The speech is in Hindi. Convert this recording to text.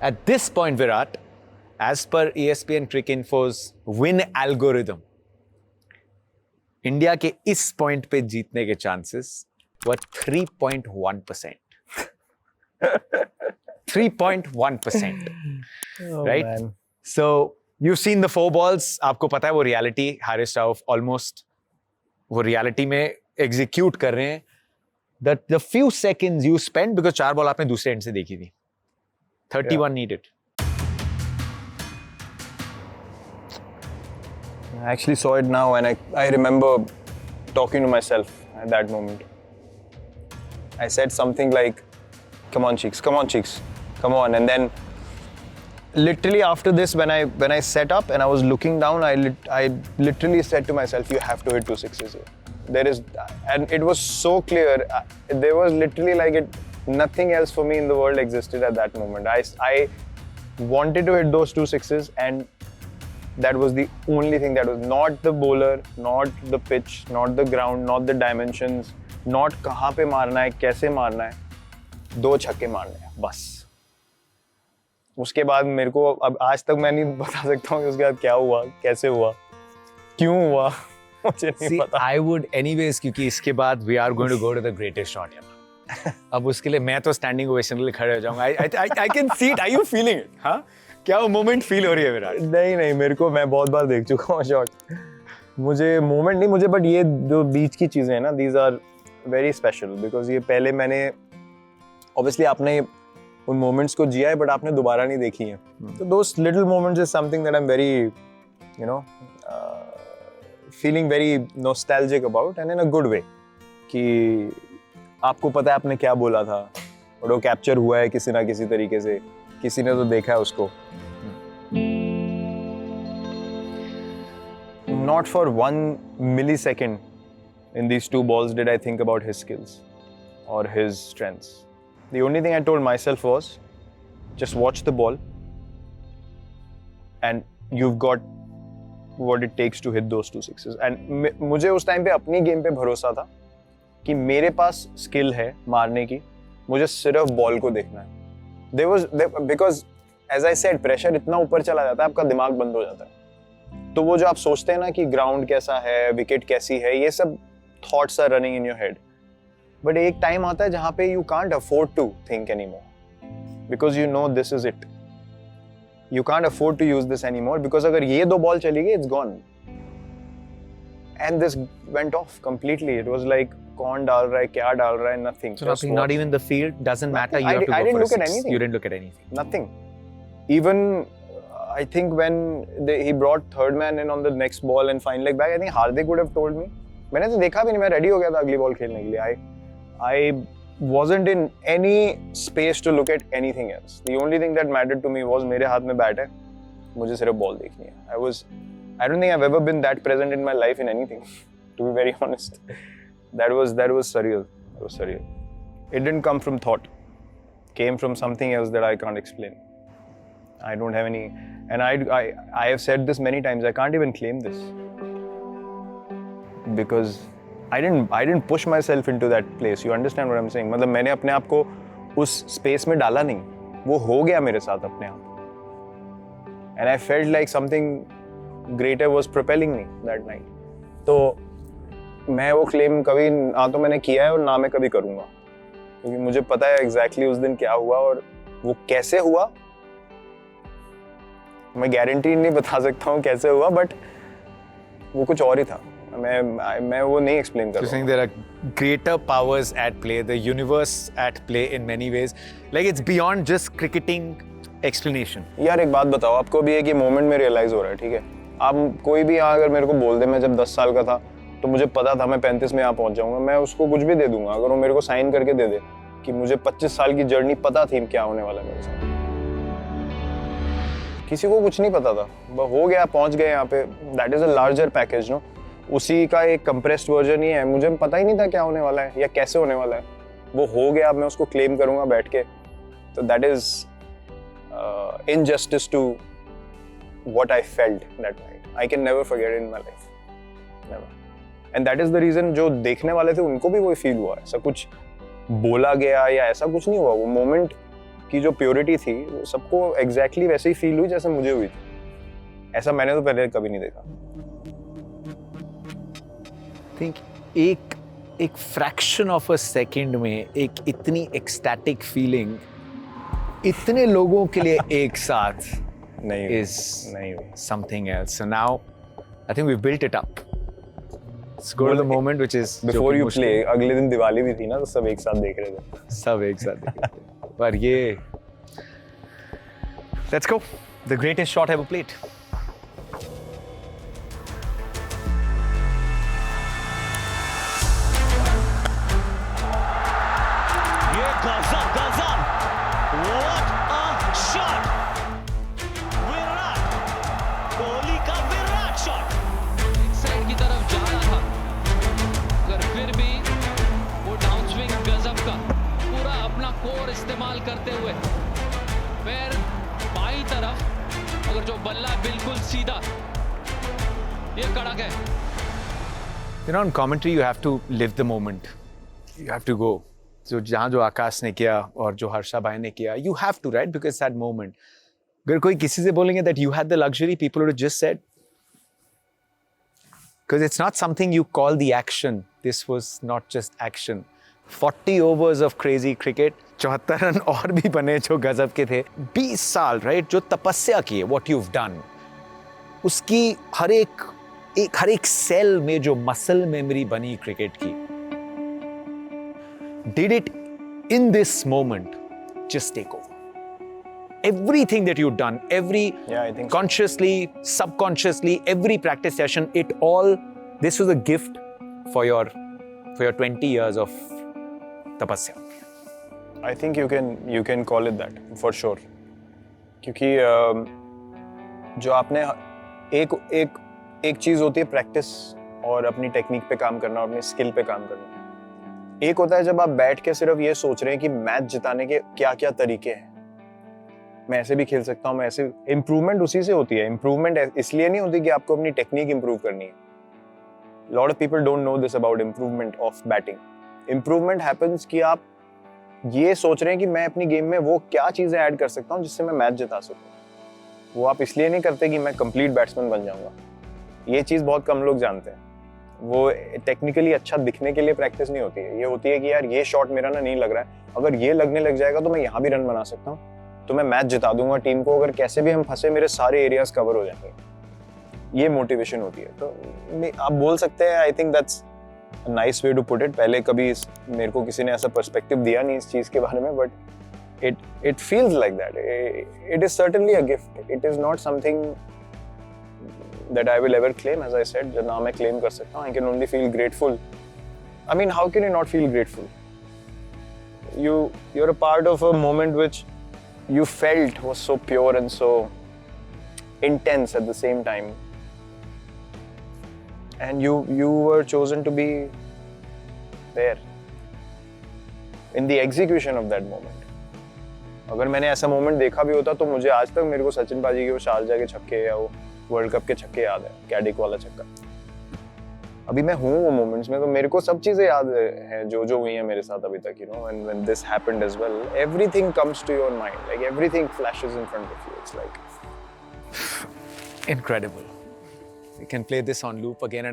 At this point, Virat, as per ESPN Cricinfo's win algorithm, India के इस पॉइंट पे जीतने के chances were 3.1%. 3.1%. Right? Man. So you've seen the 4 balls. आपको पता है वो reality. Haris Rauf almost वो reality में execute कर रहे हैं. The few seconds you spent because 4 ball आपने दूसरे end से देखी थी. 31 needed. I actually saw it now and I remember talking to myself at that moment. I said something like, come on cheeks, come on. And then literally after this, when I set up and I was looking down, I literally said to myself, you have to hit 2 sixes here. And it was so clear. There was literally nothing else for me in the world existed at that moment. I wanted to hit those 2 sixes and that was the only thing. That was not the bowler, not the pitch, not the ground, not the dimensions, not कहाँ पे मारना है, कैसे मारना है, 2 छक्के मारने हैं, बस. उसके बाद मेरे को अब आज तक मैं नहीं बता सकता हूँ कि उसके बाद क्या हुआ, कैसे हुआ, क्यों हुआ, मुझे नहीं पता. I would anyways, क्योंकि इसके बाद we are going to go to the greatest shot ever. अब उसके लिए मैं तो standing ovation के लिए खड़े हो जाऊँगा. I can see it. Are you feeling it? हाँ? क्या वो मोमेंट फील हो रही है विराट? नहीं मेरे को, मैं बहुत बार देख चुका हूँ शॉट. मुझे मोमेंट नहीं, मुझे बट ये जो बीच की चीज़ें हैं ना, these are very special because ये पहले मैंने ऑब्वियसली आपने उन मोमेंट्स को जिया है बट आपने दोबारा नहीं देखी है. तो those little moments is something that I am very you know feeling very nostalgic about and in a good way कि आपको पता है आपने क्या बोला था और वो कैप्चर हुआ है किसी ना किसी तरीके से, किसी ने तो देखा है उसको. Not for 1 millisecond in these 2 balls did I think about his skills or his strengths. The only thing I told myself was, just watch the ball and you've got what it takes to hit those 2 sixes. And मुझे उस टाइम पे अपनी गेम पे भरोसा था कि मेरे पास स्किल है मारने की, मुझे सिर्फ बॉल को देखना है. Because as I said, pressure इतना ऊपर चला जाता है, आपका दिमाग बंद हो जाता है. तो वो जो आप सोचते हैं ना कि ग्राउंड कैसा है, विकेट कैसी है, ये सब thoughts are running in your head. But एक टाइम आता है जहाँ पे you can't afford to think anymore because you know this is it. You can't afford to use this anymore because अगर ये 2 बॉल चली गई, it's gone. And this went off completely. It was like कौन डाल रहा है, क्या डाल रहा है, nothing. So nothing, not even the field, doesn't matter. You have to go for a 6. I didn't look at anything. You didn't look at anything. Nothing. Even I think when he brought third man in on the next ball and fine leg back, I think Hardik would have told me. मैंने तो देखा भी नहीं, मैं रेडी हो गया था अगली बॉल खेलने के लिए. I wasn't in any space to look at anything else. The only thing that mattered to me was मेरे हाथ में बैट है, मुझे सिर्फ बॉल देखनी है. I don't think I've ever been that present in my life in anything, to be very honest. That was surreal. That was surreal. It didn't come from thought. Came from something else that I can't explain. I don't have any, and I have said this many times. I can't even claim this because I didn't push myself into that place. You understand what I'm saying? मतलब मैंने अपने आप को उस space में डाला नहीं. वो हो गया मेरे साथ अपने आप. And I felt like something greater was propelling me that night. तो मैं वो क्लेम कभी ना तो मैंने किया है और ना मैं कभी करूँगा क्योंकि मुझे पता है एग्जैक्टली उस दिन क्या हुआ और वो कैसे हुआ. मैं गारंटी नहीं बता सकता हूँ कैसे हुआ बट वो कुछ और ही था. मैं वो नहीं एक्सप्लेन कर रहा हूँ. There are greater powers at play, the universe at play in many ways. Like it's beyond just cricketing explanation. यार एक बात बताओ, आपको भी एक ये मोमेंट में रियलाइज हो रहा है, ठीक है? आप कोई भी यहाँ अगर मेरे को बोल दे, मैं जब 10 साल का था तो मुझे पता था मैं 35 में यहाँ पहुँच जाऊँगा, मैं उसको कुछ भी दे दूंगा अगर वो मेरे को साइन करके दे दे कि मुझे 25 साल की जर्नी पता थी क्या होने वाला है मेरे साथ. किसी को कुछ नहीं पता था, हो गया, पहुँच गए यहाँ पे. That is a larger package, no. उसी का एक कंप्रेस्ड वर्जन ही है. मुझे पता ही नहीं था क्या होने वाला है या कैसे होने वाला है. वो हो गया, अब मैं उसको क्लेम करूँगा बैठ के. तो that is injustice to what I felt that night. I can never forget it in my life. Never. And that is the reason जो देखने वाले थे उनको भी वही फील हुआ. ऐसा कुछ बोला गया या ऐसा कुछ नहीं हुआ. वो मोमेंट की जो प्योरिटी थी वो सबको एग्जैक्टली वैसे ही फील हुई जैसे मुझे हुई थी। ऐसा मैंने तो पहले कभी नहीं देखा। थिंक एक फ्रैक्शन ऑफ अ सेकंड में एक इतनी एक्सटैटिक फीलिंग इतने लोगों के लिए एक साथ नहीं is नहीं something else. So now I think we've built it up. Let's go to the moment which is before you play. अगले दिन दिवाली भी थी ना, तो सब एक साथ देख रहे थे। सब एक साथ देख रहे थे। पर ये Let's go. The greatest shot ever played. ये गजब गजब, what a shot! Virat Kohli का विराट शॉट एक साइड की तरफ जा रहा था, मगर फिर भी वो डाउन स्विंग गजब का पूरा अपना कोर इस्तेमाल करते हुए फिर बाईं तरफ, मगर जो बल्ला बिल्कुल सीधा, ये कड़क है। You know, on commentary you have to live the moment. You have to go. So जहाँ जो आकाश ने किया और जो हर्षा भाई ने किया, you have to, right? Because that moment. अगर कोई किसी से बोलेंगे that you had the luxury, people would have just said, because it's not something you call the action. This was not just action. 40 overs of crazy cricket, 74 run और भी बने जो गजब के थे। 20 साल, right? जो तपस्या की है, what you've done. उसकी हर एक सेल में जो मसल मेमोरी बनी क्रिकेट की, did it in this moment just take over. Everything that you've done, every Yeah, I think so. consciously, subconsciously, every practice session, this was a gift for your 20 years of tapasya. I think you can call it that for sure. क्योंकि जो आपने एक चीज होती है प्रैक्टिस और अपनी टेक्निक पे काम करना और अपनी स्किल पे काम करना। एक होता है जब आप बैठ के सिर्फ ये सोच रहे हैं कि मैच जिताने के क्या क्या तरीके हैं, मैं ऐसे भी खेल सकता हूँ, मैं ऐसे। इंप्रूवमेंट उसी से होती है। इंप्रूवमेंट इसलिए नहीं होती कि आपको अपनी टेक्निक इंप्रूव करनी है। Lot of people don't know this about improvement of batting. Improvement happens कि आप ये सोच रहे हैं कि मैं अपनी गेम में वो क्या चीजें ऐड कर सकता हूँ जिससे मैं मैच जिता सकूँ। वो आप इसलिए नहीं करते कि मैं कंप्लीट बैट्समैन बन जाऊंगा। ये चीज बहुत कम लोग जानते हैं। वो टेक्निकली अच्छा दिखने के लिए प्रैक्टिस नहीं होती है। ये होती है कि यार ये शॉट मेरा ना नहीं लग रहा है, अगर ये लगने लग जाएगा तो मैं यहाँ भी रन बना सकता हूँ, तो मैं मैच जिता दूंगा टीम को। अगर कैसे भी हम फंसे, मेरे सारे एरियाज कवर हो जाएंगे। ये मोटिवेशन होती है। तो आप बोल सकते हैं, I think that's a nice way to put it. पहले कभी मेरे को किसी ने ऐसा पर्सपेक्टिव दिया नहीं इस चीज के बारे में, but it feels like that. It is certainly a gift. It is not something that I will ever claim. As I said, जब ना मैं claim कर सकता हूँ, I can only feel grateful. I mean, how can you not feel grateful? You're a part of a moment which you felt was so pure and so intense at the same time, and you were chosen to be there in the execution of that moment. अगर मैंने ऐसा मोमेंट देखा भी होता तो मुझे आज तक मेरे को सचिन बाजी के वो शारजा के छक्के या वो वर्ल्ड कप के छक्के याद है, कैडिक वाला छक्का। अभी मैं हूँ वो मोमेंट्स में, तो मेरे को सब चीजें याद हैं जो हुई हैं मेरे साथ अभी तक। You know, when this happened as well, everything comes to your mind, like everything flashes in front of you. It's like Incredible. We can play this on loop again and